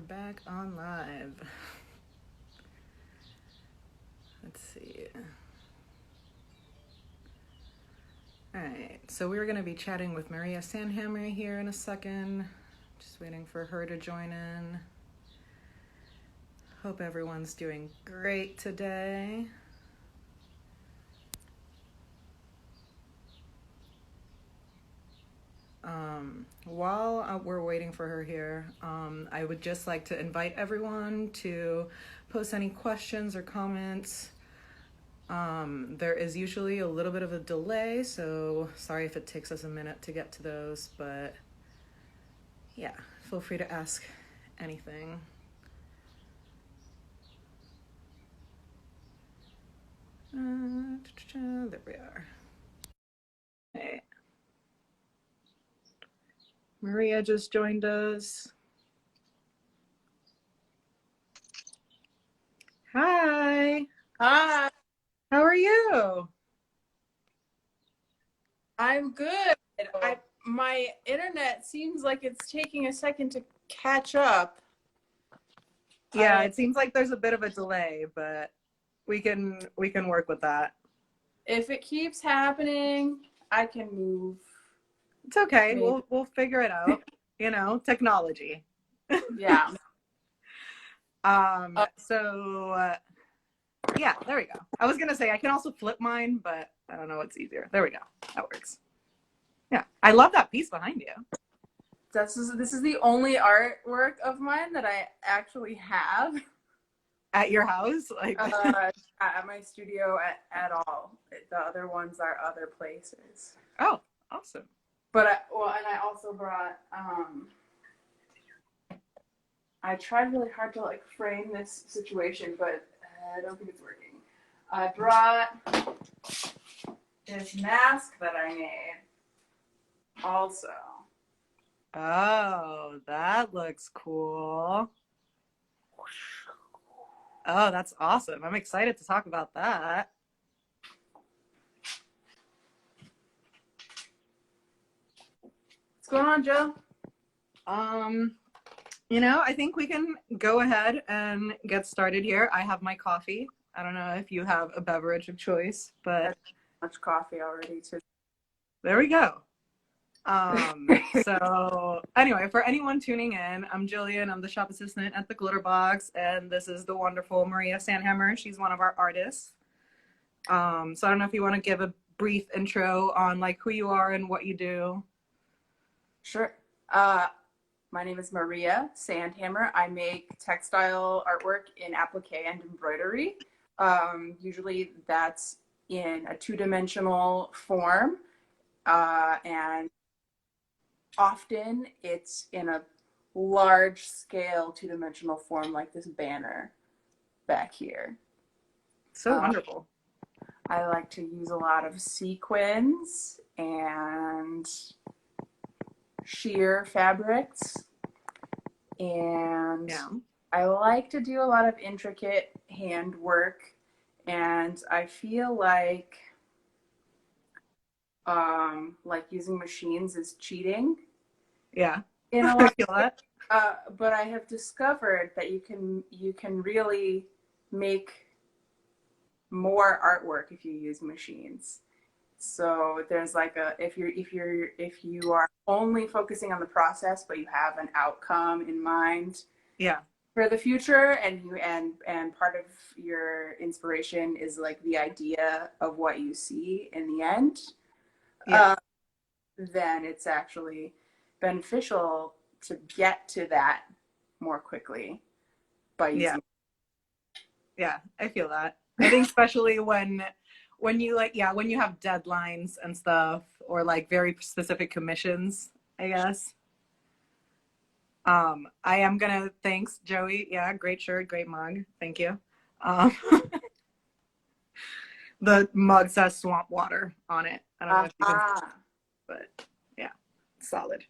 Back on live. Let's see. All right, so we're going to be chatting with Maria Sandhammer here in a second. Just waiting for her to join in. Hope everyone's doing great today. While we're waiting for her here, I would just like to invite everyone to post any questions or comments. There is usually a little bit of a delay, so sorry if it takes us a minute to get to those, but yeah, feel free to ask anything. There we are. Hey. Maria just joined us. Hi. Hi, How are you? I'm good. My internet seems like it's taking a second to catch up. Yeah, it seems like there's a bit of a delay, but we can work with that. If it keeps happening, I can move. It's okay. Maybe. We'll figure it out. Technology. Yeah. So yeah, there we go. I was gonna say I can also flip mine, but I don't know what's easier. There we go. That works. Yeah, I love that piece behind you. This is the only artwork of mine that I actually have At your house, like at my studio at all. The other ones are other places. Oh, awesome. But and I also brought. I tried really hard to frame this situation, but I don't think it's working. I brought this mask that I made also. Oh, that looks cool. Oh, that's awesome. I'm excited to talk about that. What's going on, Joe? I think we can go ahead and get started here. I have my coffee. I don't know if you have a beverage of choice, but Much coffee already too. there we go. So anyway, for anyone tuning in, I'm Jillian. I'm the shop assistant at the Glitter Box, and this is the wonderful Maria Sandhammer. She's one of our artists. So I don't know if you want to give a brief intro on who you are and what you do. Sure. My name is Maria Sandhammer. I make textile artwork in applique and embroidery. Usually that's in a two-dimensional form, and often it's in a large scale two-dimensional form like this banner back here. So wonderful. I like to use a lot of sequins and sheer fabrics, and I like to do a lot of intricate hand work, and I feel like using machines is cheating. Yeah. In a lot of ways. But I have discovered that you can really make more artwork if you use machines. So there's if you are only focusing on the process but you have an outcome in mind, for the future, and part of your inspiration is the idea of what you see in the end, then it's actually beneficial to get to that more quickly by using. Yeah, I feel that. I think especially when you when you have deadlines and stuff, or very specific commissions, I guess. I am gonna thanks Joey. Yeah, great shirt, great mug. Thank you. The mug says swamp water on it. I don't know if you can see, but yeah, solid.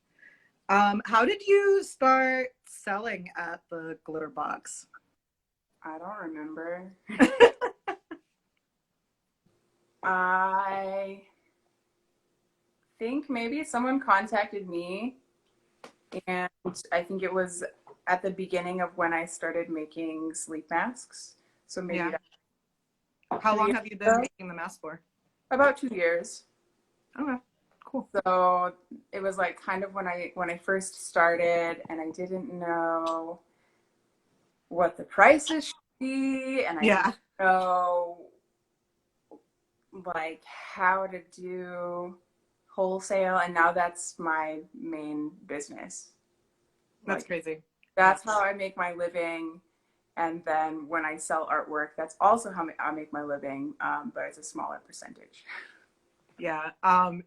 How did you start selling at the Glitter Box? I don't remember. I think maybe someone contacted me, and I think it was at the beginning of when I started making sleep masks. So maybe Yeah. that How 2 long years have you been ago, making the mask for? about 2 years. Okay, cool. So it was like kind of when I first started, and I didn't know what the prices should be, and I Yeah, didn't know like how to do wholesale, and now that's my main business. that's Like crazy. Yeah. that's how I make my living. And then when I sell artwork, that's also how I make my living, but it's a smaller percentage. Yeah.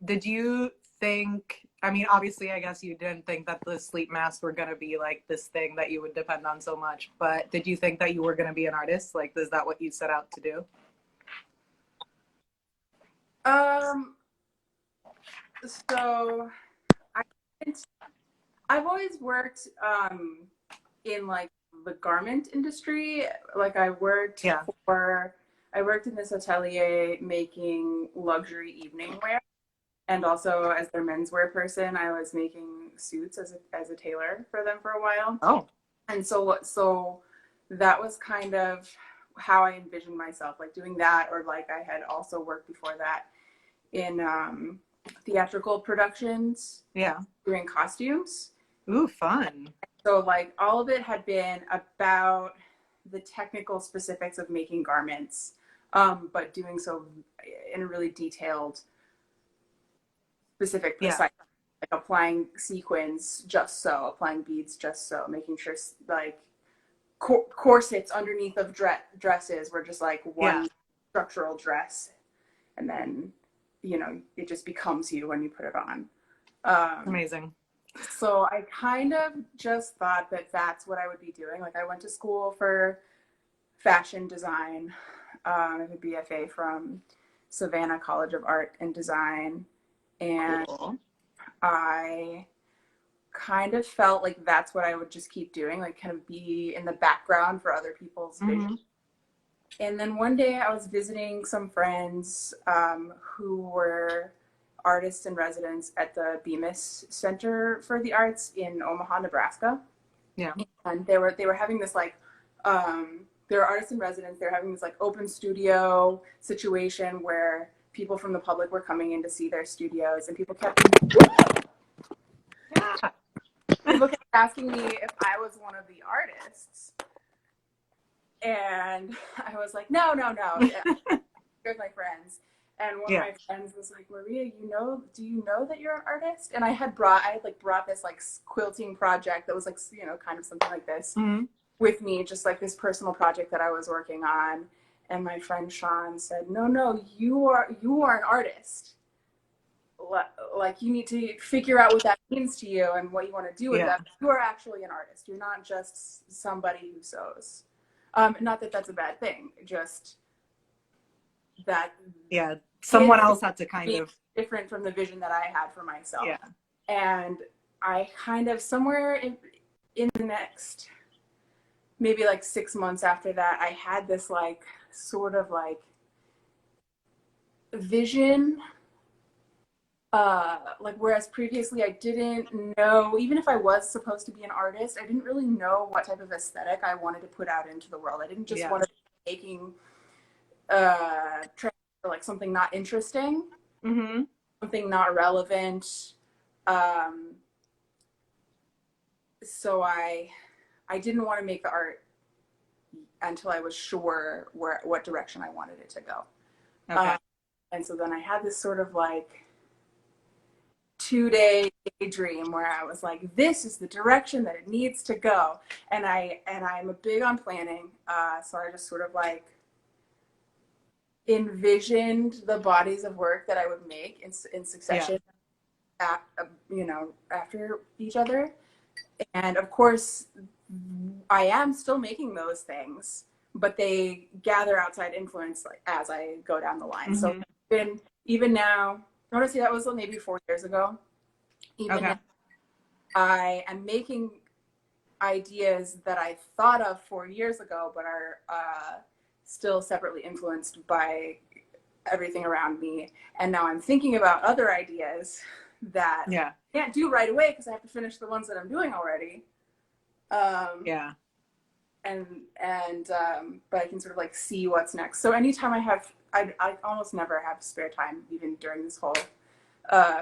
Did you think, I mean, obviously, I guess you didn't think that the sleep masks were going to be like this thing that you would depend on so much, but did you think that you were going to be an artist? Like, is that what you set out to do? Um, so I, I've always worked in like the garment industry. Like Yeah. I worked in this atelier making luxury evening wear, and also as their menswear person, I was making suits as a tailor for them for a while. Oh, And so that was kind of how I envisioned myself, like doing that, or like I had also worked before that in theatrical productions, yeah. doing costumes. Ooh, fun. So like all of it had been about the technical specifics of making garments, but doing so in a really detailed, specific, Yeah. precise, like applying sequins just so, applying beads just so, making sure like corsets underneath of dresses were just like Yeah. one structural dress, and then it just becomes you when you put it on. Amazing. So I kind of just thought that that's what I would be doing. Like I went to school for fashion design. I have a BFA from Savannah College of Art and Design, and Cool. I kind of felt like that's what I would just keep doing, like kind of be in the background for other people's vision. Mm-hmm. And then one day I was visiting some friends who were artists in residence at the Bemis Center for the Arts in Omaha, Nebraska. Yeah. And they were having this like they were artists in residence. They were having this like open studio situation where people from the public were coming in to see their studios, and Yeah. people kept asking me if I was one of the artists. And I was like, no, no, no. With my friends. And one of Yeah. my friends was like, Maria, do you know that you're an artist? And I had brought this like quilting project that was like, kind of something like this Mm-hmm. with me, just like this personal project that I was working on. And my friend Sean said, no, you are an artist. Like you need to figure out what that means to you and what you want to do with Yeah. that. You are actually an artist. You're not just somebody who sews. Not that that's a bad thing, just that Yeah. his Someone else had to kind vision of, different from the vision that I had for myself. yeah. And I kind of somewhere in the next maybe like 6 months after that, I had this like sort of like vision. Like whereas previously I didn't know, even if I was supposed to be an artist, I didn't really know what type of aesthetic I wanted to put out into the world. I didn't just Yeah. want to be making like something not interesting, Mm-hmm. something not relevant. Um, so I didn't want to make the art until I was sure what direction I wanted it to go. Okay. And so then I had this sort of like 2-day daydream where I was like, this is the direction that it needs to go. And I'm a big on planning. So I just sort of like envisioned the bodies of work that I would make in succession, after each other. And of course, I am still making those things, but they gather outside influence like as I go down the line. Mm-hmm. So even now, honestly, that was maybe 4 years ago. Even Okay. now, I am making ideas that I thought of 4 years ago, but are still separately influenced by everything around me. And now I'm thinking about other ideas that Yeah. I can't do right away because I have to finish the ones that I'm doing already. Um, Yeah. but I can sort of like see what's next. So anytime I almost never have spare time, even during this whole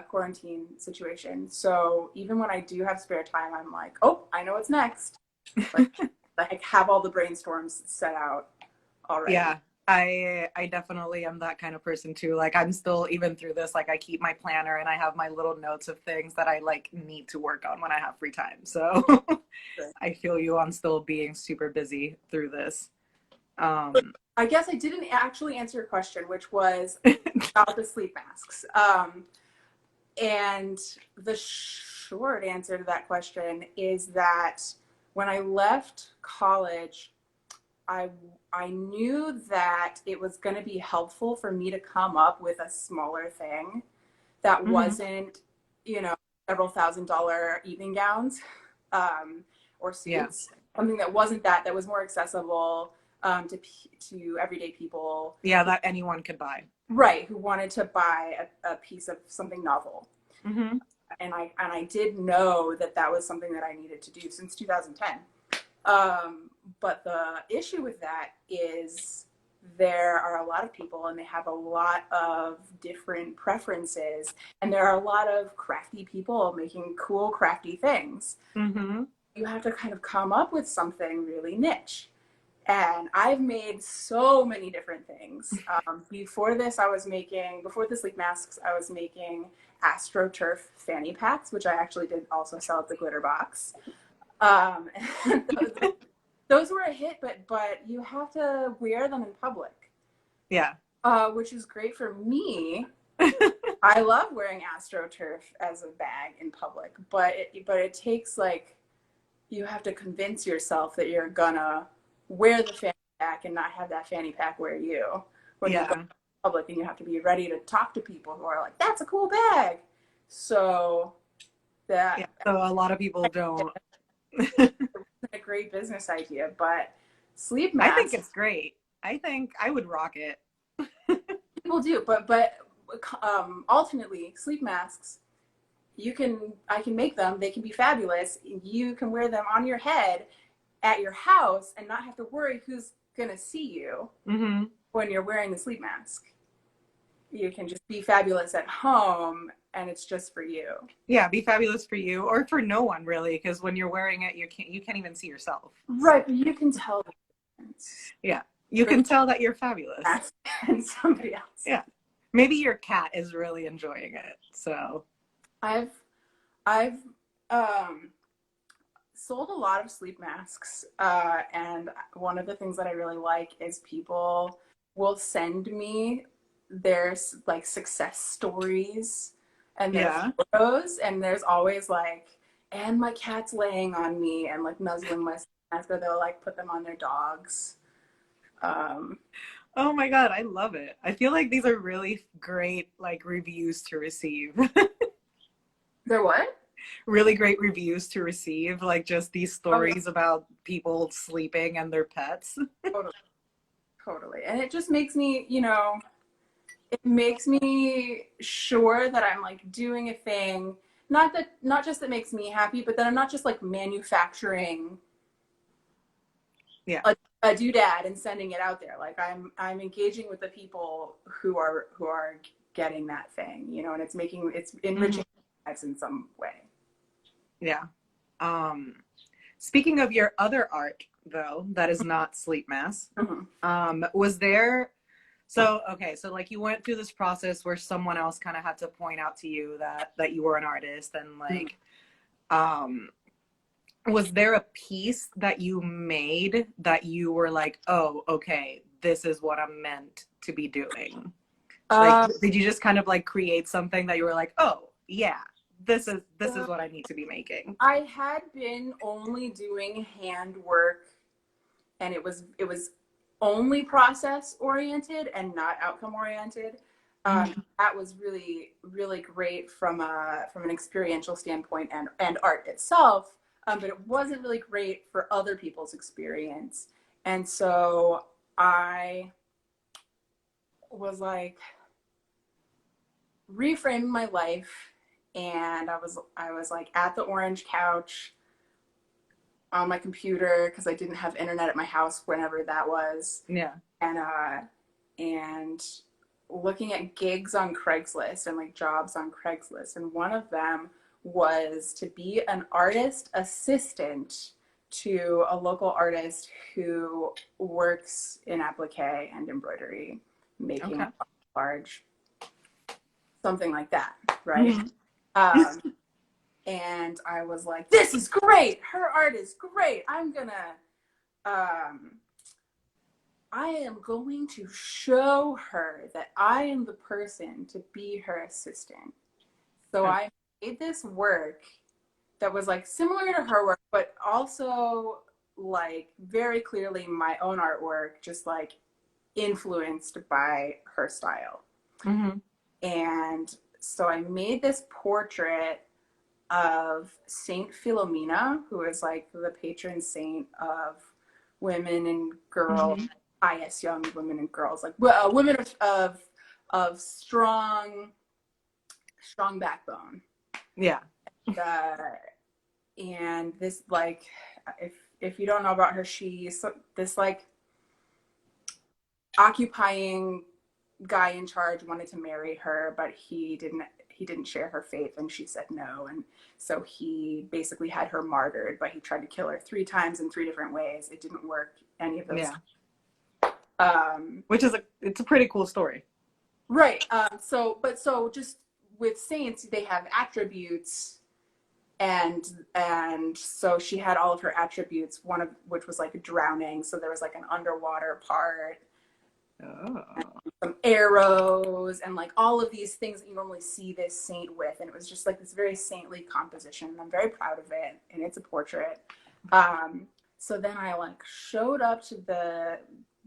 quarantine situation. So even when I do have spare time, I'm like, oh, I know what's next. Like, I have all the brainstorms set out already. Yeah. I definitely am that kind of person too. Like I'm still even through this, like I keep my planner and I have my little notes of things that I like need to work on when I have free time. So I feel you on still being super busy through this. Um I guess I didn't actually answer your question, which was about the sleep masks. And the short answer to that question is that when I left college, I I knew that it was going to be helpful for me to come up with a smaller thing that mhm. wasn't, you know, several $1,000 evening gowns or Yeah. suits. Something that wasn't that was more accessible to everyday people, Yeah, that anyone could buy. right? Who wanted to buy a piece of something novel. Mhm. And I did know that that was something that I needed to do since 2010. But the issue with that is there are a lot of people and they have a lot of different preferences, and there are a lot of crafty people making cool crafty things. Mhm. You have to kind of come up with something really niche. And I've made so many different things. Before the sleep masks, I was making AstroTurf fanny packs, which I actually did also sell at the Glitter Box. Um, those were a hit, but you have to wear them in public, Yeah. which is great for me. I love wearing AstroTurf as a bag in public, but it takes like you have to convince yourself that you're gonna wear the fanny pack and not have that fanny pack wear you when you go Yeah. to public, and you have to be ready to talk to people who are like, "That's a cool bag." So Yeah. that So a lot of people don't. a great business idea, but sleep I think masks it's great. I think I would rock it. people do, but alternately, sleep masks I can make them. They can be fabulous. You can wear them on your head at your house and not have to worry who's gonna see you Mhm. when you're wearing the sleep mask. You can just be fabulous at home, and it's just for you. Yeah, be fabulous for you or for no one really, because when you're wearing it, you can't even see yourself. So Right, but you can tell the difference yeah, you for can tell that you're fabulous. that and somebody else. Yeah, maybe your cat is really enjoying it. So I've I've um, sold a lot of sleep masks, and one of the things that I really like is people will send me their like success stories and their yeah, photos, and there's always like, and my cat's laying on me and like nuzzling my mask, or they'll like put them on their dogs. Um, oh my god, I love it. I feel like these are really great like reviews to receive. they're what? Really great reviews to receive, like just these Oh yeah, stories about people sleeping and their pets. totally, totally. And it just makes me, it makes me sure that I'm like doing a thing, not just that makes me happy, but that I'm not just like manufacturing Yeah. a doodad and sending it out there. Like I'm engaging with the people who are getting that thing, and it's Mhm. enriching lives in some way. Yeah. Um, Speaking of your other art, though, that is not sleep mask, Mhm. was there? So okay, so like you went through this process where someone else kind of had to point out to you that you were an artist, and Mhm. like, um, was there a piece that you made that you were like, oh, okay, this is what I'm meant to be doing? Like, Uh, did you just kind of like create something that you were like, oh, yeah, this is what I need to be making? I had been only doing handwork, and it was only process oriented and not outcome oriented. Mhm. That was really really great from an experiential standpoint and art itself, but it wasn't really great for other people's experience. And so I was like reframing my life, and I was like at the orange couch on my computer because I didn't have internet at my house whenever that was. Yeah. And looking at gigs on Craigslist and like jobs on Craigslist, and one of them was to be an artist assistant to a local artist who works in applique and embroidery, making Okay. large, something like that, right? Um, and I was like, this is great. Her art is great. Um, I am going to show her that I am the person to be her assistant. So I made this work that was like similar to her work, but also like very clearly my own artwork, just like influenced by her style. Mm-hmm. And so I made this portrait of Saint Philomena, who is like the patron saint of women and girls, Mm-hmm. pious young women and girls, like women of strong backbone. Yeah. Uh, and this like, if you don't know about her, she's this like occupying guy in charge wanted to marry her, but he didn't share her faith, and she said no, and so he basically had her martyred, but he tried to kill her 3 times in 3 different ways. It didn't work any of those. Yeah. Which is it's a pretty cool story. Right. So just with saints, they have attributes, and so she had all of her attributes, one of which was like drowning, so there was like an underwater part. Oh. Some arrows and like all of these things that you normally see this saint with, and it was just like this very saintly composition, and I'm very proud of it, and it's a portrait. So then I like showed up to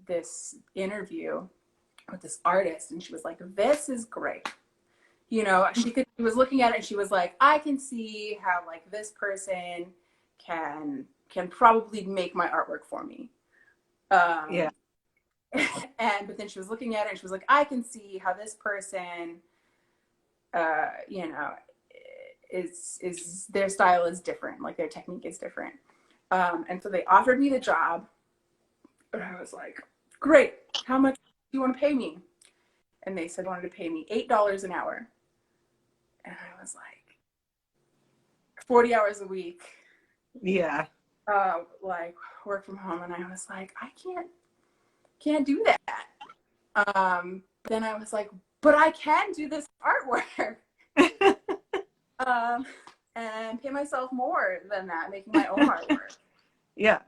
this interview with this artist, and she was like, this is great. She was looking at it, and she was like, I can see how like this person can probably make my artwork for me. Yeah. But then she was looking at it, and she was like, I can see how this person, is their style is different, like their technique is different. And so they offered me the job, and I was like, great, how much do you want to pay me? And they said they wanted to pay me $8 an hour. And I was like, 40 hours a week. Yeah. Like work from home. And I was like, I can't do that. Then I was like, but I can do this artwork. And pay myself more than that, making my own artwork. Yeah.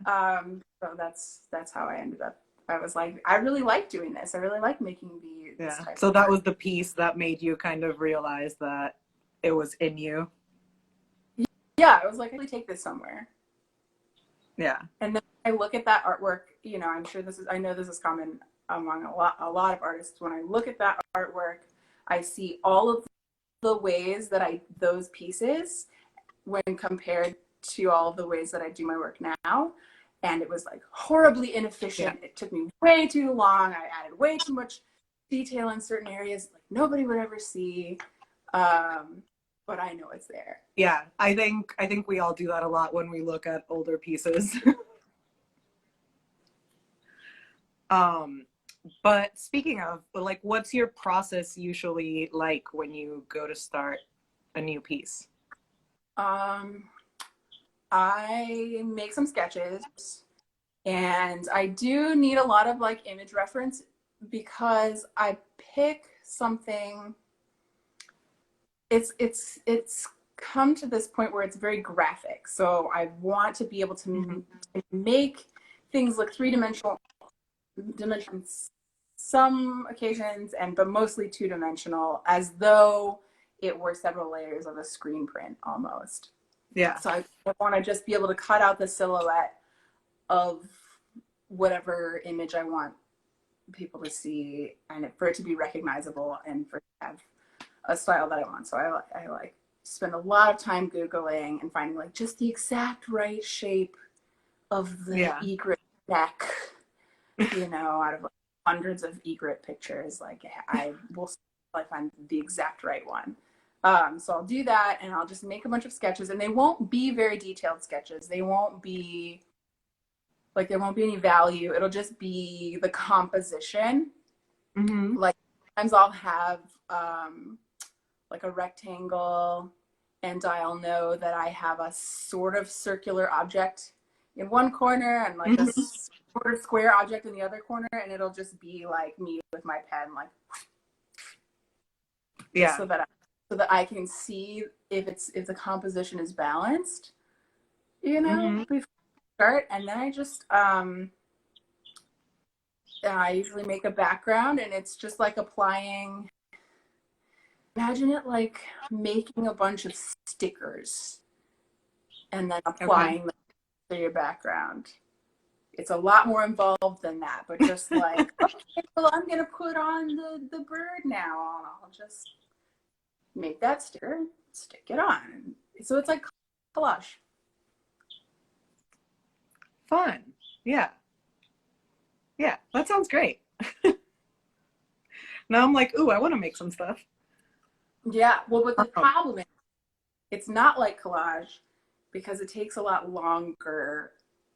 So that's how I ended up. I was like, I really like doing this. I really like making these. Yeah. So that was the piece that made you kind of realize that it was in you. Yeah, I was like, I really take this somewhere. Yeah. And then I look at that artwork, I'm sure I know this is common among a lot of artists. When I look at that artwork, I see all of the ways that those pieces, when compared to all of the ways that I do my work now, and it was like horribly inefficient. Yeah. It took me way too long. I added way too much detail in certain areas like nobody would ever see. But I know it's there. Yeah, I think we all do that a lot when we look at older pieces. But speaking of, like, what's your process usually like when you go to start a new piece? I make some sketches, and I do need a lot of like image reference because I pick something. It's come to this point where it's very graphic. So I want to be able to make things look three-dimensional, some occasions, but mostly two-dimensional, as though it were several layers of a screen print almost. Yeah. So I want to just be able to cut out the silhouette of whatever image I want people to see, and for it to be recognizable, and for it to have a style that I want. So I like spend a lot of time Googling and finding like just the exact right shape of the egret neck, out of like hundreds of egret pictures. Like I will find the exact right one. So I'll do that, and I'll just make a bunch of sketches, and they won't be very detailed sketches. They won't be like, there won't be any value. It'll just be the composition. Mm-hmm. Like sometimes I'll have like a rectangle, and I'll know that I have a sort of circular object in one corner and like a Mm-hmm. sort of square object in the other corner, and it'll just be like me with my pen, like just Yeah. so that I can see if the composition is balanced, you know, Mm-hmm. before I start. And then I usually make a background, and it's just like applying. Imagine it like making a bunch of stickers and then Okay. applying them to your background. It's a lot more involved than that, but just like, okay, well, I'm gonna put on the bird now. I'll just make that sticker, stick it on. So it's like collage. Fun. Yeah. Yeah. That sounds great. Now I'm like, ooh, I want to make some stuff. Yeah. Well, but the Um, problem is it's not like collage because it takes a lot longer,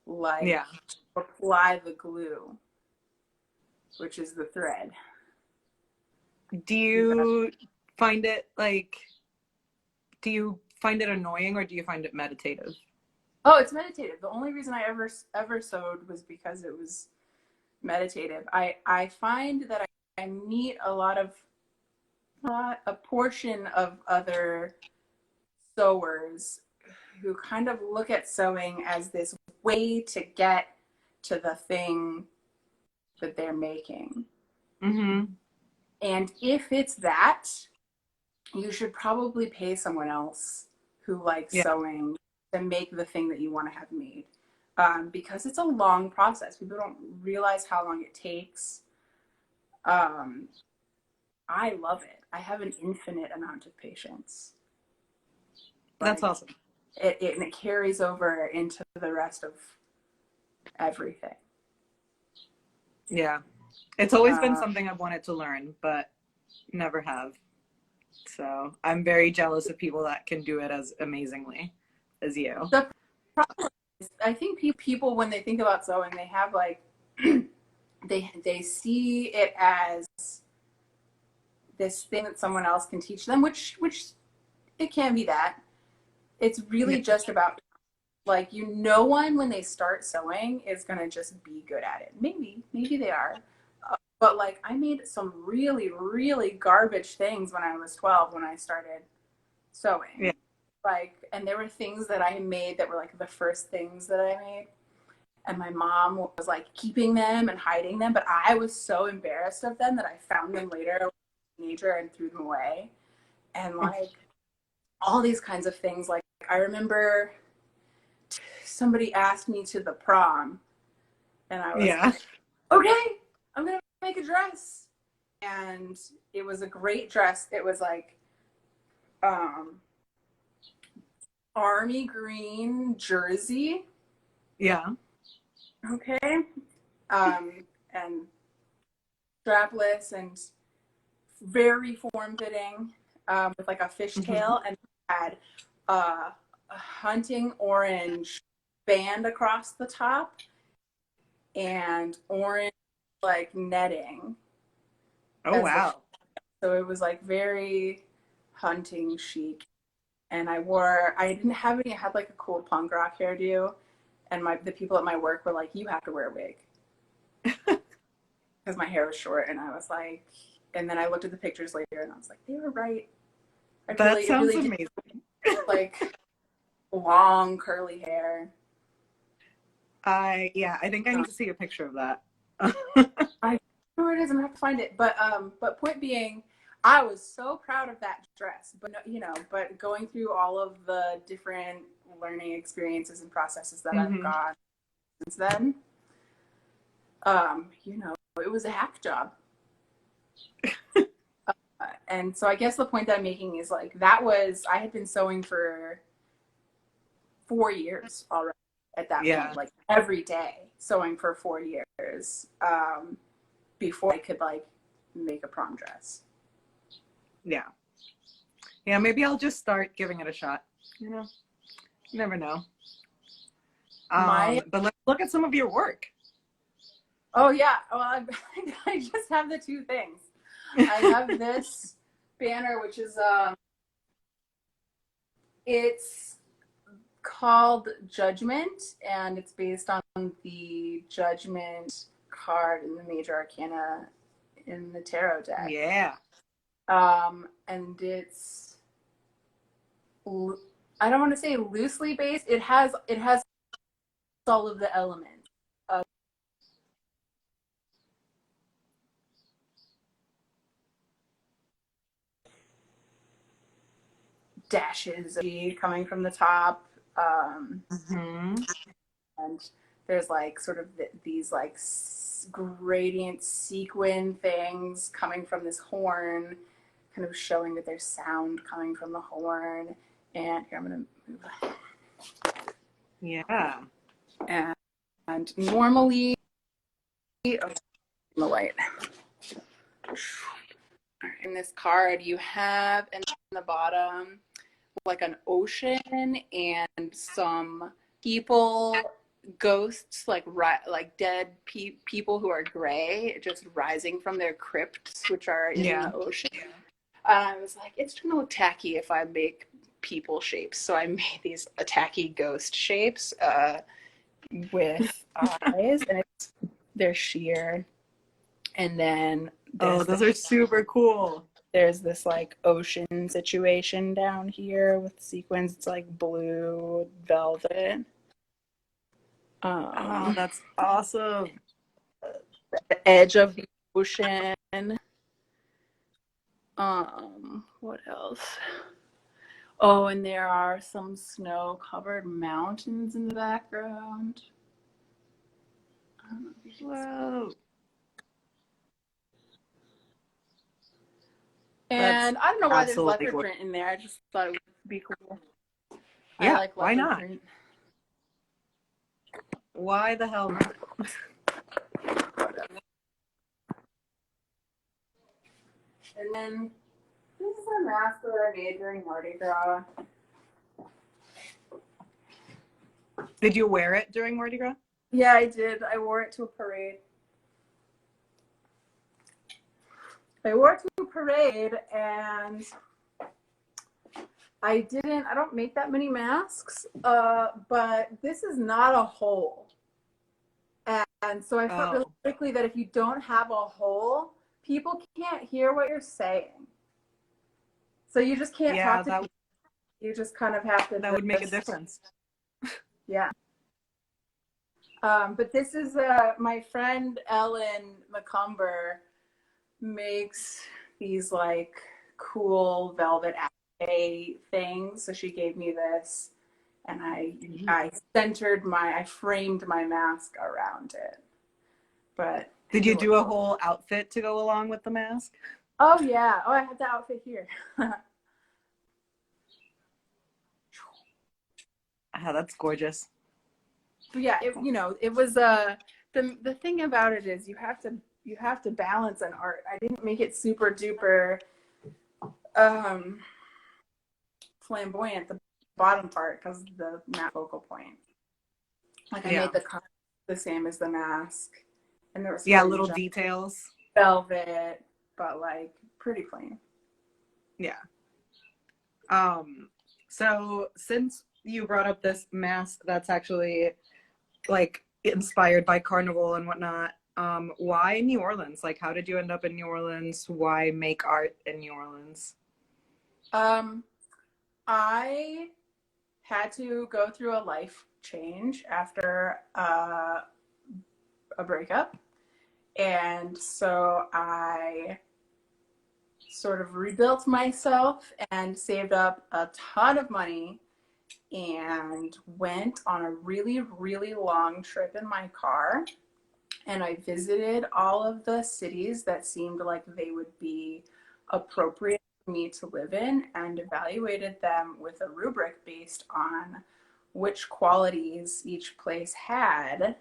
like, yeah. to apply the glue, which is the thread. Do You got you find it like, do you find it annoying or do you find it meditative? Oh, it's meditative. The only reason I ever sewed was because it was meditative. I find that I meet a portion of other sewers who kind of look at sewing as this way to get to the thing that they're making. Mm-hmm. And if it's that, you should probably pay someone else who likes Yeah. sewing to make the thing that you want to have made. Because it's a long process. People don't realize how long it takes. Um, I love it. I have an infinite amount of patience. That's Like awesome. and it carries over into the rest of everything. Yeah. It's always been Uh, something I've wanted to learn, but never have. So I'm very jealous of people that can do it as amazingly as you. the problem is, I think people when they think about sewing, they have like they see it as this thing that someone else can teach them, which it can be that. It's Yeah. really just about like, no one when they start sewing is gonna just be good at it. Maybe they are, but like I made some really garbage things when I was 12 when I started Yeah. sewing. Like, and there were things that I made that were like the first things that I made, and my mom was like keeping them and hiding them, but I was so embarrassed of them that I found them later as a teenager and threw them away. And like all these kinds of things. Like I remember somebody asked me to the prom, and I was Yeah. like, okay, I'm gonna make a dress. And it was a great dress. It was like um army green jersey, Yeah. okay, and strapless and very form fitting, with like a Mm-hmm. fishtail, and had a hunting orange band across the top and orange like netting Oh, as the, wow. so it was like very hunting chic. And I didn't have any, I had like a cool punk rock hairdo, and the people at my work were like, you have to wear a wig because my hair was short. And I was like, and then I looked at the pictures later and I was like, they were right. That It sounds really did amazing. like long curly hair. I think I need to see a picture of that. I don't know where it is. I'm gonna have to find it. But point being, I was so proud of that dress. But but going through all of the different learning experiences and processes that I've Mm-hmm. gone since then, it was a hack job. And so I guess the point that I'm making is like I had been sewing for 4 years already at that Yeah. point, like every day sewing for 4 years, before I could like make a prom dress. Yeah. Yeah, maybe I'll just start giving it a shot. You know, you never know. My But let's look at some of your work. Oh yeah, well I just have the two things. I have this banner, which is it's called Judgment, and it's based on the Judgment card in the Major Arcana in the tarot deck. Yeah. And it's, I don't want to say loosely based. It has all of the elements of dashes of coming from the top. Mm-hmm. And there's like sort of these like gradient sequin things coming from this horn, kind of showing that there's sound coming from the horn. And here, I'm gonna move. Yeah. And normally, oh, the light. In this card, you have in the bottom like an ocean and some people, ghosts, like dead people who are gray, just rising from their crypts, which are in the ocean. And I was like, it's gonna look tacky if I make people shapes, so I made these tacky ghost shapes with eyes, and they're sheer. And then those are super cool. there's this like ocean situation down here with sequins. It's like blue velvet. That's awesome. The edge of the ocean. What else? Oh, and there are some snow-covered mountains in the background. I don't know if you can Whoa. And I don't know why there's leopard gorgeous. print in there. I just thought it would be cool. Yeah, I like why leopard not? print. Why the hell not? And then this is a mask that I made during Mardi Gras. Did you wear it during Mardi Gras? Yeah, I did. I wore it to a parade. And I don't make that many masks, but this is not a hole. And so I felt really quickly that if you don't have a hole, people can't hear what you're saying. So you just can't talk to people. You just kind of have to. That would make a difference. Yeah. But this is my friend Ellen McCumber makes these like cool velvet applique things. So she gave me this, and I framed my mask around it. But did you do a whole outfit to go along with the mask? Oh yeah. Oh, I have the outfit here. That's gorgeous. But yeah, it was the thing about it is you have to balance an art. I didn't make it super duper flamboyant, the bottom part, because the matte focal point. Like I made the color the same as the mask, and there was little details, velvet, but like pretty plain. Yeah. So since you brought up this mask that's actually like inspired by Carnival and whatnot, why New Orleans? Like, how did you end up in New Orleans? Why make art in New Orleans? I had to go through a life change after a breakup, and so I sort of rebuilt myself and saved up a ton of money and went on a really, really long trip in my car. And I visited all of the cities that seemed like they would be appropriate for me to live in, and evaluated them with a rubric based on which qualities each place had.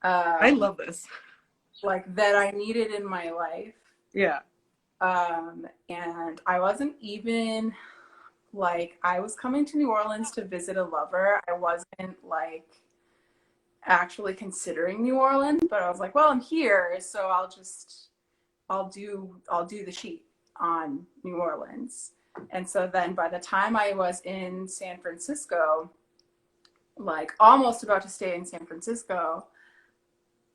I love this. Like that I needed in my life. Yeah. And I wasn't even like, I was coming to New Orleans to visit a lover. I wasn't like actually considering New Orleans, but I was like, well, I'm here, so I'll do the sheet on New Orleans. And so then by the time I was in San Francisco, like almost about to stay in San Francisco,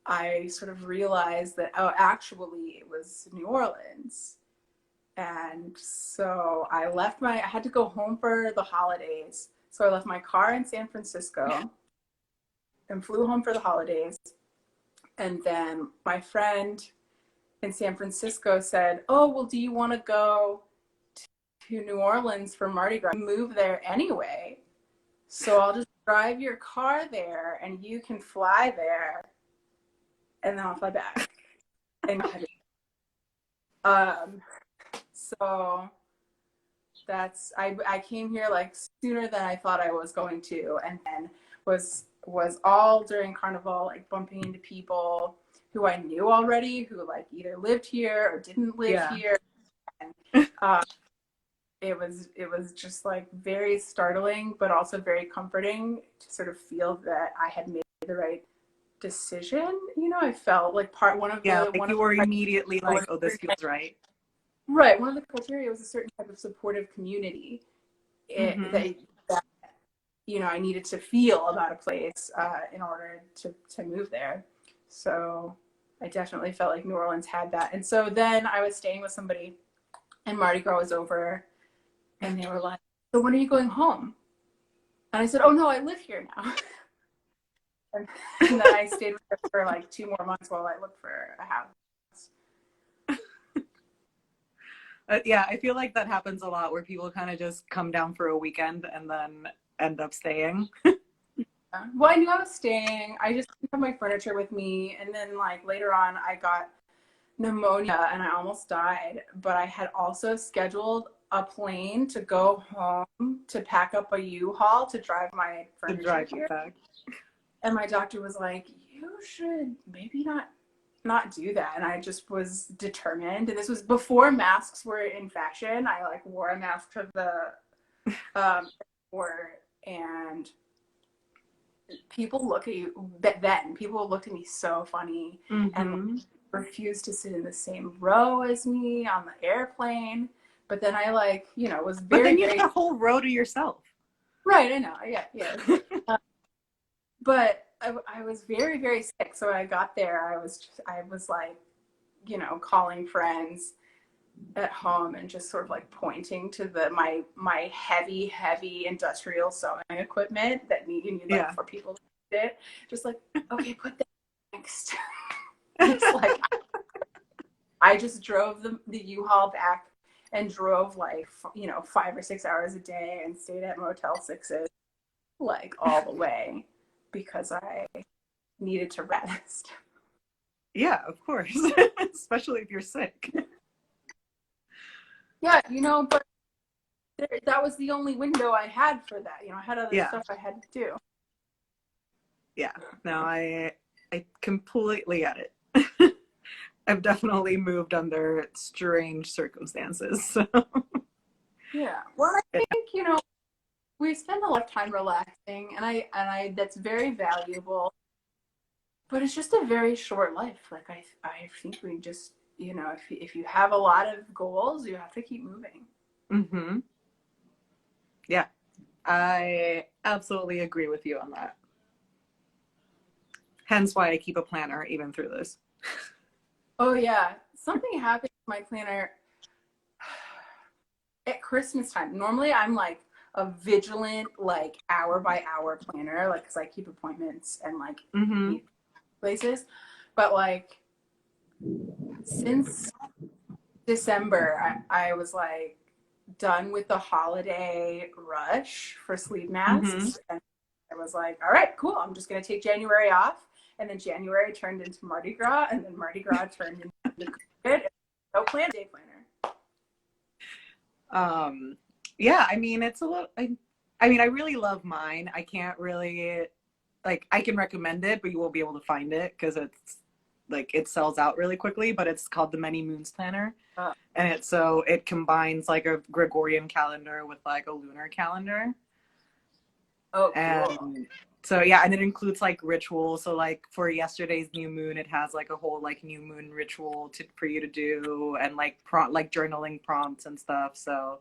I sort of realized that, oh, actually it was New Orleans. And so I had to go home for the holidays. So I left my car in San Francisco and flew home for the holidays. And then my friend in San Francisco said, oh, well, do you want to go to New Orleans for Mardi Gras? Move there anyway. So I'll just drive your car there and you can fly there and then I'll fly back. And so I came here like sooner than I thought I was going to, and then was all during Carnival, like bumping into people who I knew already, who like either lived here or didn't live here. And it was just like very startling, but also very comforting to sort of feel that I had made the right decision. You know, I felt like you were immediately like, oh, this feels right. Right. One of the criteria was a certain type of supportive community that you know, I needed to feel about a place in order to move there. So I definitely felt like New Orleans had that. And so then I was staying with somebody and Mardi Gras was over and they were like, so when are you going home? And I said, oh no, I live here now. and then I stayed with her for like 2 more months while I looked for a house. Yeah, I feel like that happens a lot where people kind of just come down for a weekend and then end up staying. Well, I knew I was staying. I just didn't have my furniture with me. And then like later on, I got pneumonia and I almost died. But I had also scheduled a plane to go home to pack up a U-Haul to drive my furniture here. Back. And my doctor was like, you should maybe not do that. And I just was determined. And this was before masks were in fashion. I like wore a mask to the and people look at you then people looked at me so funny and refused to sit in the same row as me on the airplane. But then I like, you know, was very, but then you had a whole row to yourself. Right, I know. Yeah. But I was very, very sick. So when I got there, I was like, you know, calling friends at home and just sort of like pointing to my heavy industrial sewing equipment that you need like for people to use it. Just like, okay, put that next. It's like I just drove the U-Haul back and drove like, you know, 5 or 6 hours a day and stayed at Motel 6s like all the way because I needed to rest. Yeah, of course. Especially if you're sick. Yeah, you know, but that was the only window I had for that. You know, I had other stuff I had to do. Yeah, no, I completely get it. I've definitely moved under strange circumstances. So. Yeah, well, I think, you know, we spend a lot of time relaxing, and I that's very valuable. But it's just a very short life. Like I think we just, you know, if you have a lot of goals, you have to keep moving. Yeah, I absolutely agree with you on that. Hence why I keep a planner even through this. Oh yeah, something happened with my planner at Christmas time. Normally I'm like a vigilant, like hour by hour planner, like because I keep appointments and like places. But like since December, I was like done with the holiday rush for sleep masks. And I was like, all right, cool. I'm just going to take January off. And then January turned into Mardi Gras. And then Mardi Gras turned into COVID. No plan, day planner. Yeah, I mean, it's a little, I mean, I really love mine. I can't really, like, I can recommend it, but you won't be able to find it because it's like it sells out really quickly, but it's called the Many Moons Planner. Uh, And it combines like a Gregorian calendar with like a lunar calendar. oh, cool. And so yeah, and it includes like rituals. So like for yesterday's new moon, it has like a whole like new moon ritual for you to do, and like like journaling prompts and stuff. So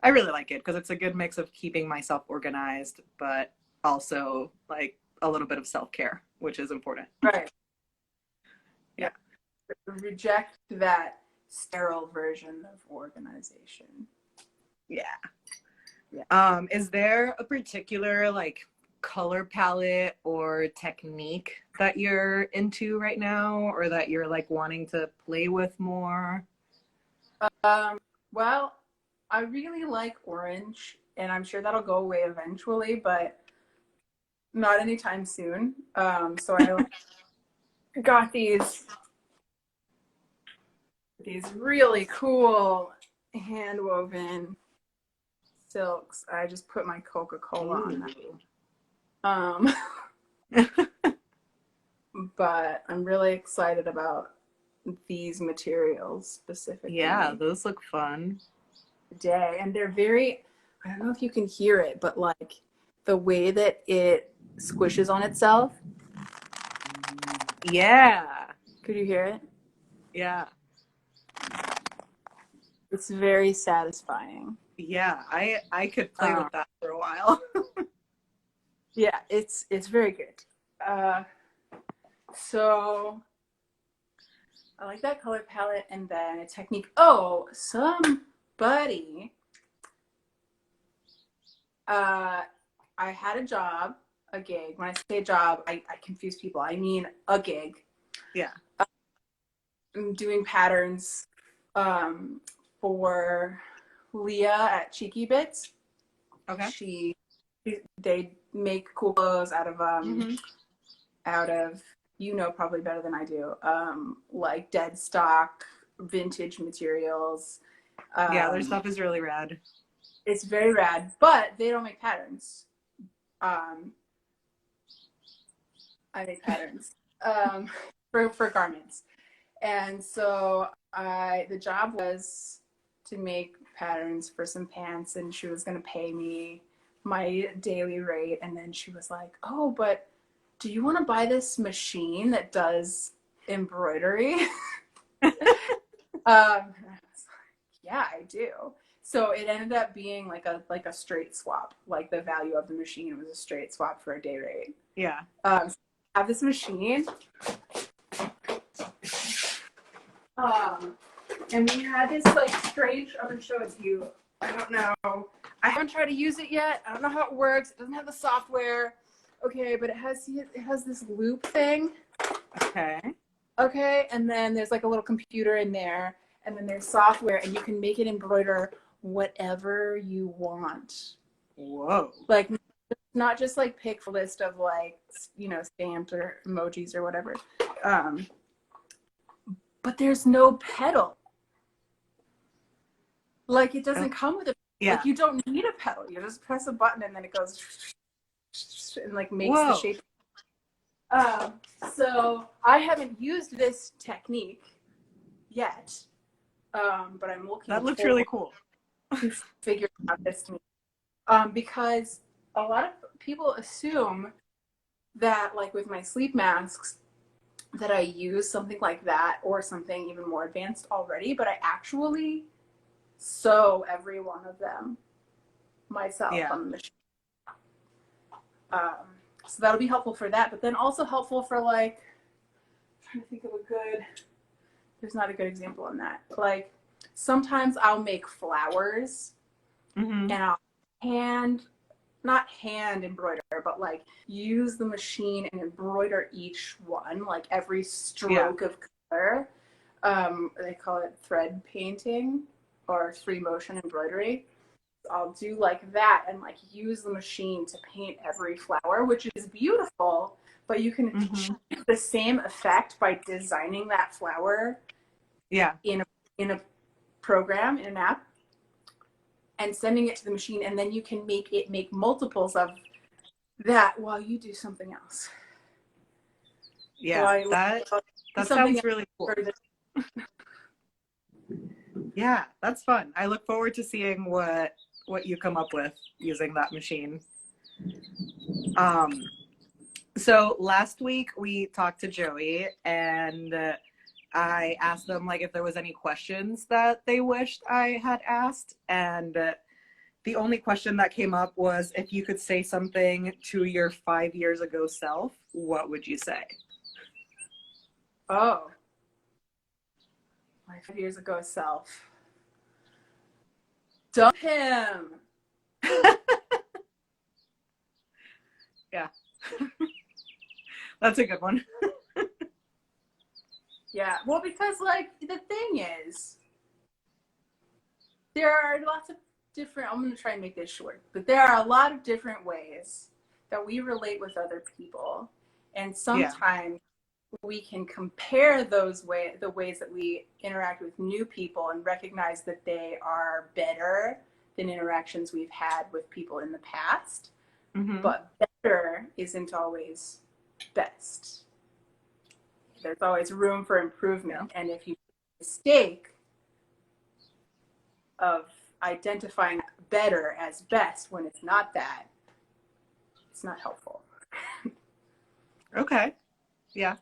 I really like it because it's a good mix of keeping myself organized, but also like a little bit of self-care, which is important. Right. Yeah. Reject that sterile version of organization. Yeah. Yeah. Is there a particular like color palette or technique that you're into right now, or that you're like wanting to play with more? Well, I really like orange, and I'm sure that'll go away eventually, but not anytime soon. So I got these really cool hand woven silks. I just put my Coca-Cola on them. But I'm really excited about these materials specifically. Yeah, those look fun. Today, and they're very, I don't know if you can hear it, but like the way that it squishes on itself. Yeah. Could you hear it? Yeah. It's very satisfying. Yeah, I could play with that for a while. Yeah, it's very good. So I like that color palette, and then a technique. Oh, somebody. I had a job, a gig. When I say job, I confuse people. I mean a gig. Yeah. I'm doing patterns for Leah at Cheeky Bits. Okay. They make cool clothes out of you know probably better than I do, like dead stock, vintage materials. Yeah, their stuff is really rad. It's very rad, but they don't make patterns. I make patterns for garments, and so the job was to make patterns for some pants, and she was going to pay me my daily rate, and then she was like, "Oh, but do you want to buy this machine that does embroidery?" I was like, yeah, I do. So it ended up being like a straight swap. Like the value of the machine was a straight swap for a day rate. Yeah. So I have this machine. And we had this like strange, I'm gonna show it to you. I don't know. I haven't tried to use it yet. I don't know how it works. It doesn't have the software. Okay, but it has this loop thing. Okay, and then there's like a little computer in there, and then there's software, and you can make it embroider whatever you want. Whoa. Like not just like pick a list of like, you know, stamps or emojis or whatever. But there's no pedal. Like it doesn't come with a like you don't need a pedal. You just press a button and then it goes and like makes the shape. So I haven't used this technique yet, but I'm looking. That looks really cool. To figure out this to me, because a lot of people assume that like with my sleep masks that I use something like that or something even more advanced already, but I actually sew every one of them myself on the machine. So that'll be helpful for that, but then also helpful for like, I'm trying to think of there's not a good example on that. Like sometimes I'll make flowers and I'll not hand embroider, but like use the machine and embroider each one, like every stroke of color. They call it thread painting or free motion embroidery. I'll do like that and like use the machine to paint every flower, which is beautiful, but you can achieve the same effect by designing that flower in a program, in an app, and sending it to the machine, and then you can make multiples of that while you do something else. Yeah, That something sounds really cool. Yeah, that's fun. I look forward to seeing what you come up with using that machine. So last week we talked to Joey, and I asked them like if there was any questions that they wished I had asked, and the only question that came up was if you could say something to your 5 years ago self, what would you say? Oh, my 5 years ago self. Dump him. Yeah. That's a good one. Yeah, well, because like the thing is, there are lots of different, I'm going to try and make this short, but there are a lot of different ways that we relate with other people. And sometimes we can compare the ways that we interact with new people and recognize that they are better than interactions we've had with people in the past. Mm-hmm. But better isn't always best. There's always room for improvement. And if you make a mistake of identifying better as best when it's not that, it's not helpful. Okay. Yeah.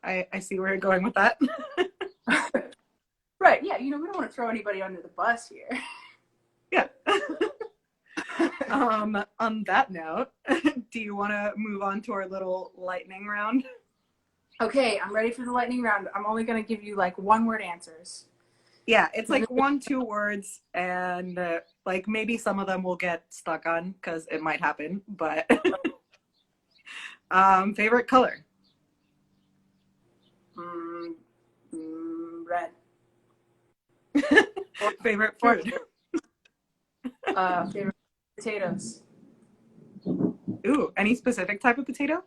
I see where you're going with that. Right. Yeah. We don't want to throw anybody under the bus here. Yeah. On that note, do you want to move on to our little lightning round? Okay, I'm ready for the lightning round. I'm only going to give you like 1-word answers. Yeah, it's like 1-2 words, and like maybe some of them will get stuck on because it might happen, but favorite color? Red. Favorite food? Favorite potatoes. Ooh, any specific type of potato?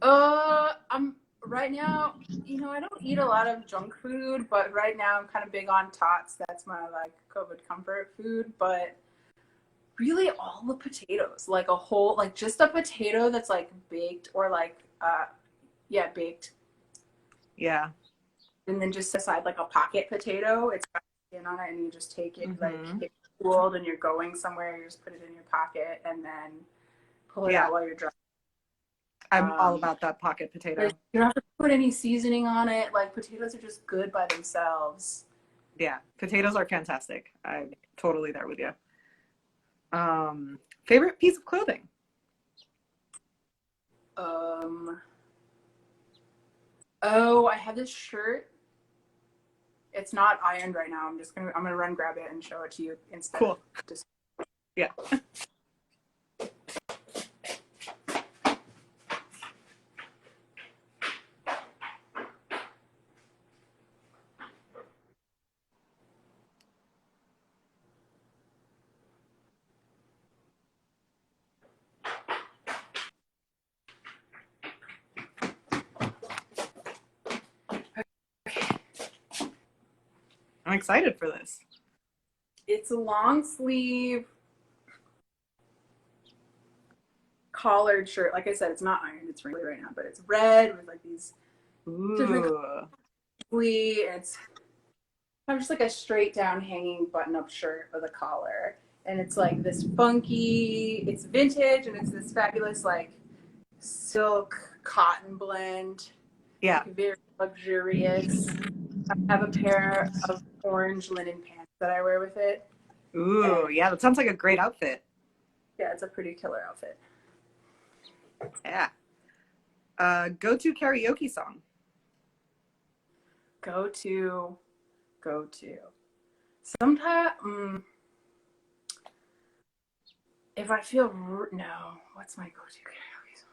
I'm right now, I don't eat a lot of junk food, but right now I'm kind of big on tots. That's my like COVID comfort food, but really all the potatoes, like a whole, like just a potato that's like baked or like, baked. Yeah. And then just aside like a pocket potato, it's got skin on it and you just take it, like it's cooled and you're going somewhere, you just put it in your pocket and then pull it out while you're driving. I'm all about that pocket potato. You don't have to put any seasoning on it. Like potatoes are just good by themselves. Yeah, potatoes are fantastic. I'm totally there with you. Favorite piece of clothing? Oh, I have this shirt. It's not ironed right now. I'm gonna run grab it and show it to you instead. Cool. Yeah. I'm excited for this. It's a long sleeve collared shirt. Like I said, it's not ironed. It's really right now, but it's red with like these different it's kind of just like a straight down hanging button up shirt with a collar. And it's like this funky, it's vintage and it's this fabulous like silk cotton blend. Yeah. Like, very luxurious. I have a pair of orange linen pants that I wear with it. Ooh, yeah, that sounds like a great outfit. Yeah, it's a pretty killer outfit. Yeah. Go-to karaoke song? Go to. Sometimes, if I feel, no, what's my go-to karaoke song?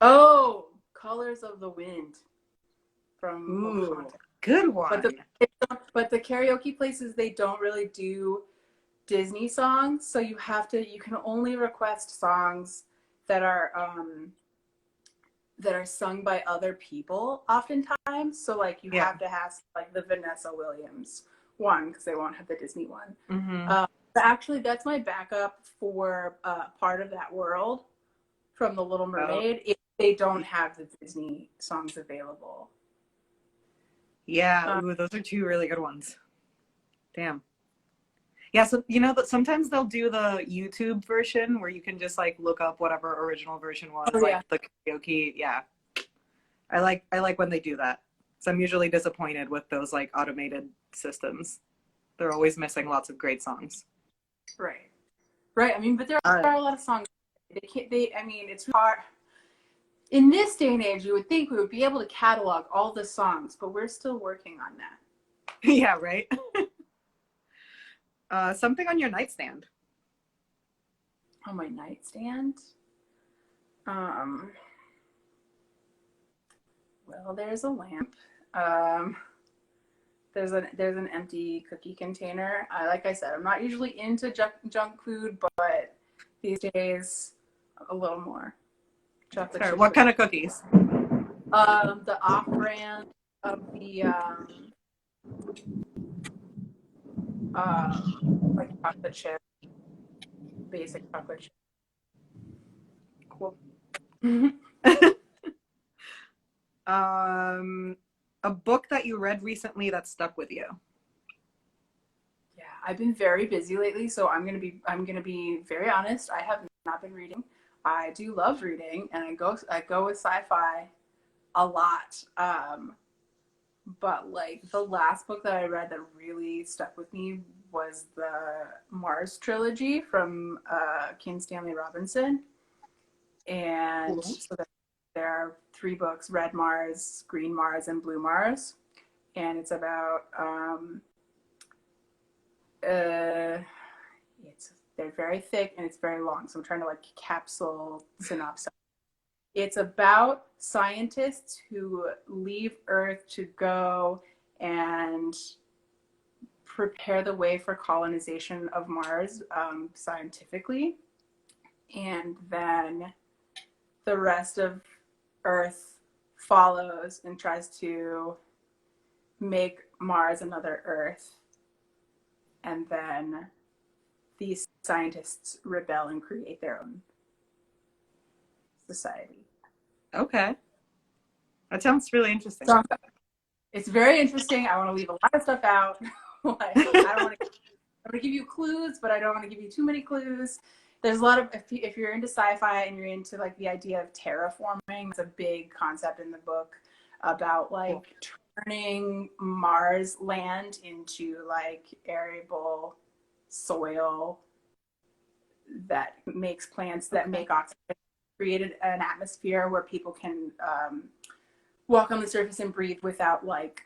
Oh, Colors of the Wind from Pocahontas. Good one. But the karaoke places, they don't really do Disney songs, so you can only request songs that are sung by other people oftentimes. So like you have to have like the Vanessa Williams one because they won't have the Disney one. But actually, that's my backup for Part of That World from The Little Mermaid. they don't have the Disney songs available. Yeah, ooh, those are two really good ones. Damn. Yeah, so you know that sometimes they'll do the YouTube version where you can just like look up whatever original version was, Oh, yeah. like the karaoke. Yeah. I like when they do that. So I'm usually disappointed with those like automated systems. They're always missing lots of great songs. Right. Right. I mean, but there are a lot of songs. I mean, it's hard. In this day and age, you would think we would be able to catalog all the songs, but we're still working on that. Yeah, right? Something on your nightstand. On my nightstand? Well, there's a lamp. There's an empty cookie container. Like I said, I'm not usually into junk food, but these days, a little more. Chocolate chip. What kind of cookies? The off-brand of the like chocolate chip, basic chocolate chip. Cool. A book that you read recently that stuck with you. Yeah, I've been very busy lately, so I'm gonna be very honest. I have not been reading. I do love reading, and I go with sci-fi a lot. But like the last book that I read that really stuck with me was the Mars trilogy from Stanley Robinson. And Cool. so there are 3 books: Red Mars, Green Mars, and Blue Mars. And it's about they're very thick and it's very long, so I'm trying to like capsule synopsis. It's about scientists who leave Earth to go and prepare the way for colonization of Mars scientifically, and then the rest of Earth follows and tries to make Mars another Earth, and then these scientists rebel and create their own society. Okay. That sounds really interesting. So it's very interesting. I want to leave a lot of stuff out. Like, I don't want to give you clues, but I don't want to give you too many clues. There's a lot of, if you're into sci-fi and you're into like the idea of terraforming, it's a big concept in the book about like turning Mars land into like arable soil that makes plants that make oxygen, created an atmosphere where people can walk on the surface and breathe without like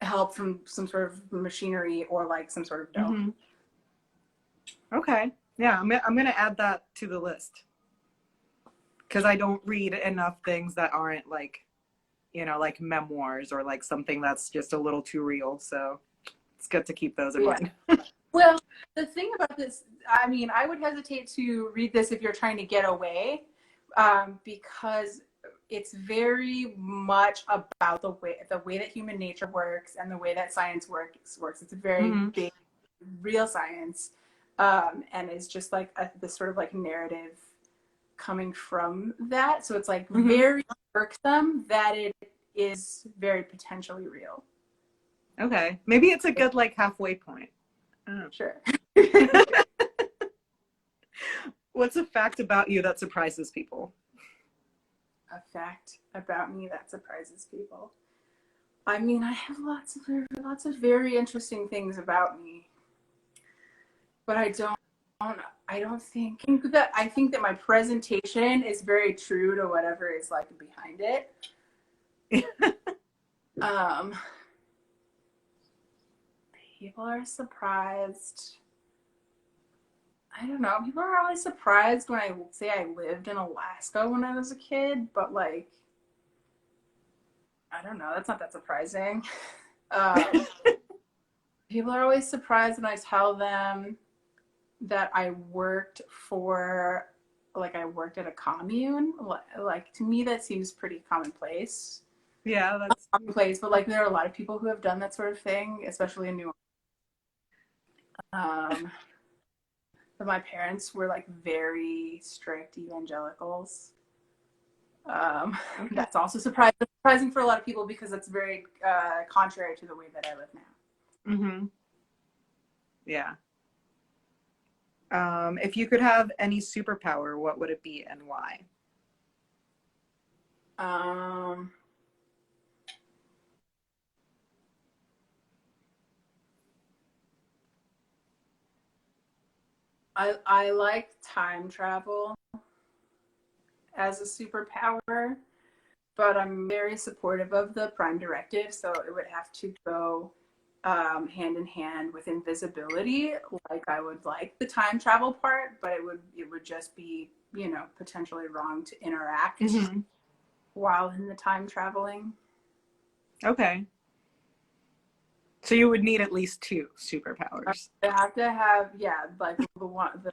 help from some sort of machinery or like some sort of dome. Mm-hmm. Okay. Yeah, I'm gonna add that to the list because I don't read enough things that aren't like, you know, like memoirs or like something that's just a little too real. So it's good to keep those in mind. Well, the thing about this, I mean, I would hesitate to read this if you're trying to get away, because it's very much about the way that human nature works and the way that science works. It's a very big, real science, and it's just like this sort of like narrative coming from that. So it's like very irksome that it is very potentially real. Okay, maybe it's a good like halfway point. Sure. What's a fact about you that surprises people? A fact about me that surprises people. I mean, I have lots of very interesting things about me, but I think that my presentation is very true to whatever is like behind it. People are surprised. I don't know. People are always surprised when I say I lived in Alaska when I was a kid, but like, I don't know. That's not that surprising. People are always surprised when I tell them that I worked at a commune. Like, to me, that seems pretty commonplace. Yeah, that's commonplace, but like there are a lot of people who have done that sort of thing, especially in New York. But my parents were like very strict evangelicals. Okay. That's also surprising for a lot of people because that's very contrary to the way that I live now. Mm-hmm. Yeah. If you could have any superpower, what would it be and why? I like time travel as a superpower, but I'm very supportive of the Prime Directive, so it would have to go hand in hand with invisibility. Like I would like the time travel part, but it would just be, you know, potentially wrong to interact Mm-hmm. while in the time traveling. Okay. So you would need at least two superpowers. I have to have, yeah, like the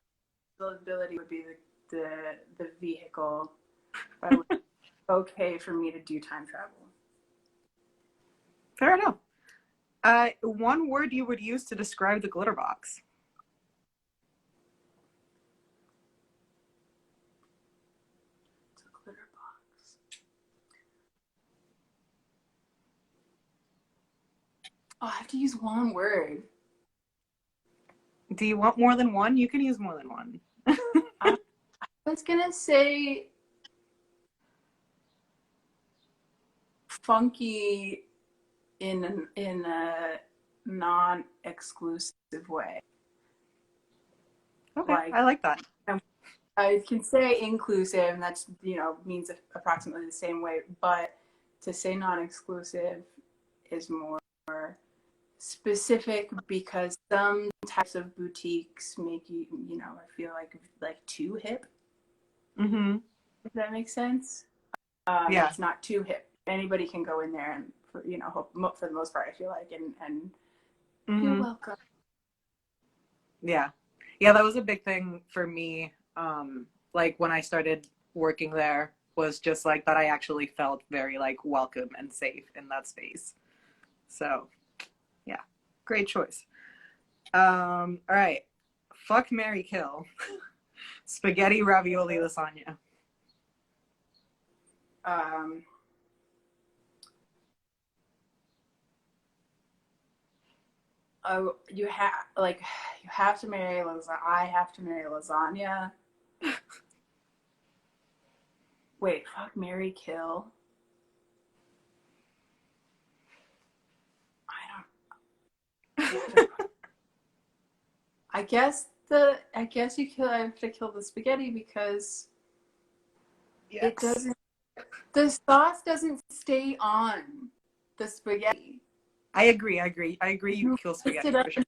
ability would be the vehicle. But it would be okay for me to do time travel. Fair enough. One word you would use to describe the glitter box. It's a glitter box. Oh, I have to use one word. Do you want more than one? You can use more than one. I was gonna say funky in a non-exclusive way. Okay, Like I like that. I can say inclusive, and that's, you know, means approximately the same way. But to say non-exclusive is more specific because some types of boutiques make you, you know, I feel like too hip. Mm-hmm. If that makes sense. Yeah. It's not too hip. Anybody can go in there and, you know, for the most part, I feel like, and you're Mm-hmm. welcome. Yeah. Yeah, that was a big thing for me. Like when I started working there was just like that I actually felt very like welcome and safe in that space. So yeah, great choice. All right. Fuck, marry, kill. Spaghetti, ravioli, lasagna. Um, oh, you have to marry lasagna. I have to marry lasagna. Wait, fuck, marry, kill. I don't. I guess I have to kill the spaghetti because it Yes. doesn't. The sauce doesn't stay on the spaghetti. I agree. You You kill mix spaghetti it up. for sure.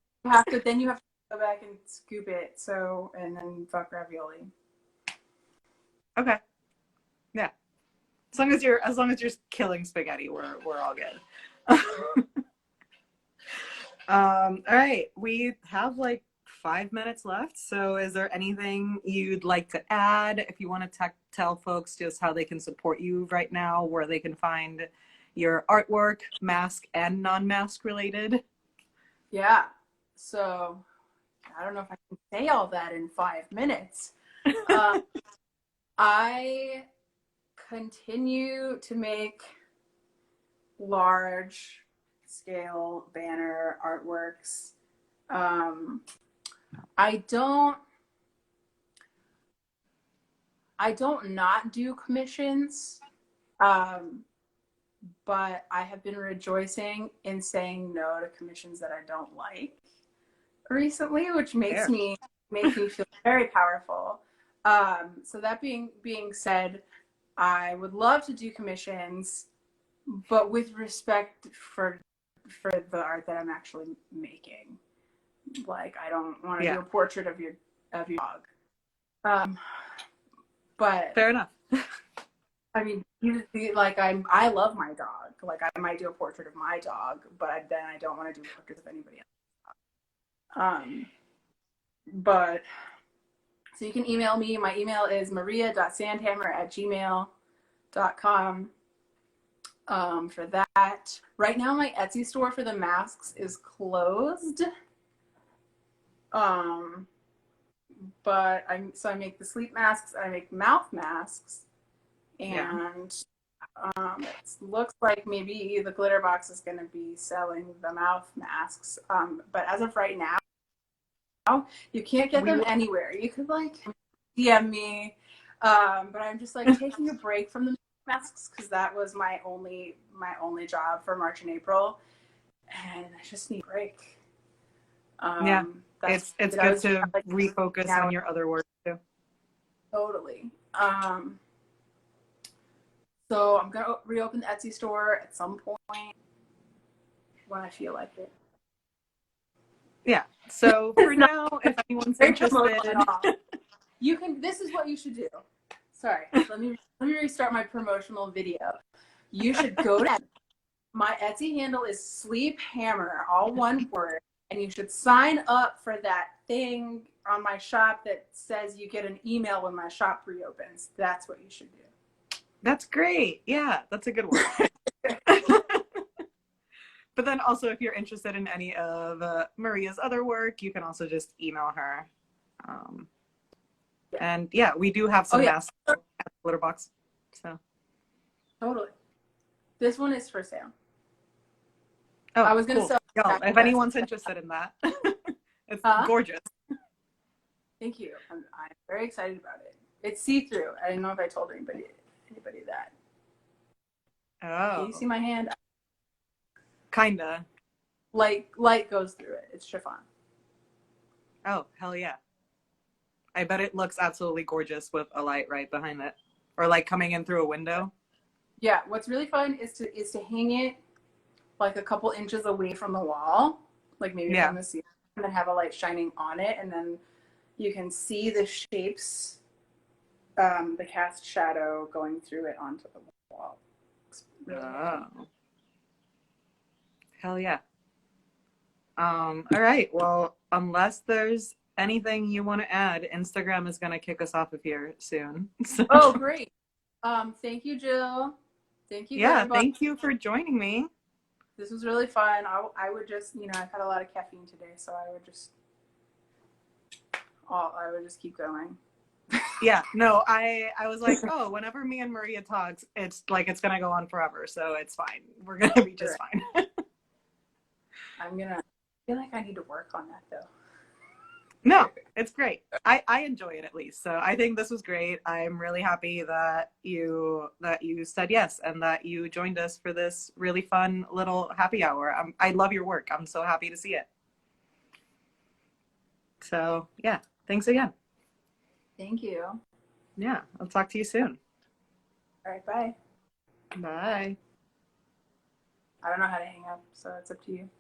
Then you have to go back and scoop it. So and then fuck ravioli. Okay. Yeah. As long as you're killing spaghetti, we're all good. All right. We have like 5 minutes left. So is there anything you'd like to add? If you want to tell folks just how they can support you right now, where they can find your artwork, mask and non-mask related. Yeah. So I don't know if I can say all that in 5 minutes. I continue to make large scale banner artworks. I don't not do commissions, but I have been rejoicing in saying no to commissions that I don't like recently, which Fair. makes me feel very powerful. So that being said, I would love to do commissions, but with respect for the art that I'm actually making. Like I don't want to Yeah. do a portrait of your dog. But Fair enough. I mean, like I love my dog. Like I might do a portrait of my dog, but then I don't want to do portraits of anybody else. But so you can email me. My email is maria.sandhammer@gmail.com. For that. Right now, my Etsy store for the masks is closed. but I make the sleep masks, I make mouth masks, Yeah. and it looks like maybe the glitter box is going to be selling the mouth masks. But as of right now, you can't get them anywhere. You could like DM me, but I'm just like taking a break from the masks because that was my only job for March and April, and I just need a break. Yeah, That's it's I good was to like, refocus now on your other work too. totally. So I'm gonna reopen the Etsy store at some point when I feel like it. Yeah. So for now, if anyone's Very promotional interested, at all. You can. This is what you should do. Sorry, let me restart my promotional video. You should go to my Etsy handle is Sleephammer, all one word, and you should sign up for that thing on my shop that says you get an email when my shop reopens. That's what you should do. that's great. Yeah, that's a good one. But then also, if you're interested in any of Maria's other work, you can also just email her. And yeah, we do have some masks at the glitter box. So totally. This one is for sale. Oh, I was gonna cool. sell. If anyone's interested in that, it's gorgeous. Thank you. I'm very excited about it. It's see-through. I didn't know if I told anybody that. Oh. Can you see my hand? Kinda. Light goes through it. It's chiffon. Oh, hell yeah. I bet it looks absolutely gorgeous with a light right behind it. Or like coming in through a window. Yeah, what's really fun is to hang it like a couple inches away from the wall, like maybe from the ceiling, and then have a light shining on it, and then you can see the shapes, the cast shadow going through it onto the wall. Really hell yeah. All right. Well, unless there's anything you want to add, Instagram is going to kick us off of here soon. So. Oh, great. Thank you, Jill. Thank you. Yeah, thank you for joining me. This was really fun. I would just, I've had a lot of caffeine today, so I would just keep going. Yeah, no, I was like, oh, whenever me and Maria talks, it's like it's gonna go on forever, so it's fine. We're gonna be just fine. I feel like I need to work on that though. No, it's great. I enjoy it at least. So I think this was great. I'm really happy that you said yes and that you joined us for this really fun little happy hour. I love your work. I'm so happy to see it. So yeah, thanks again. Thank you. Yeah, I'll talk to you soon. All right, bye. Bye. I don't know how to hang up, so it's up to you.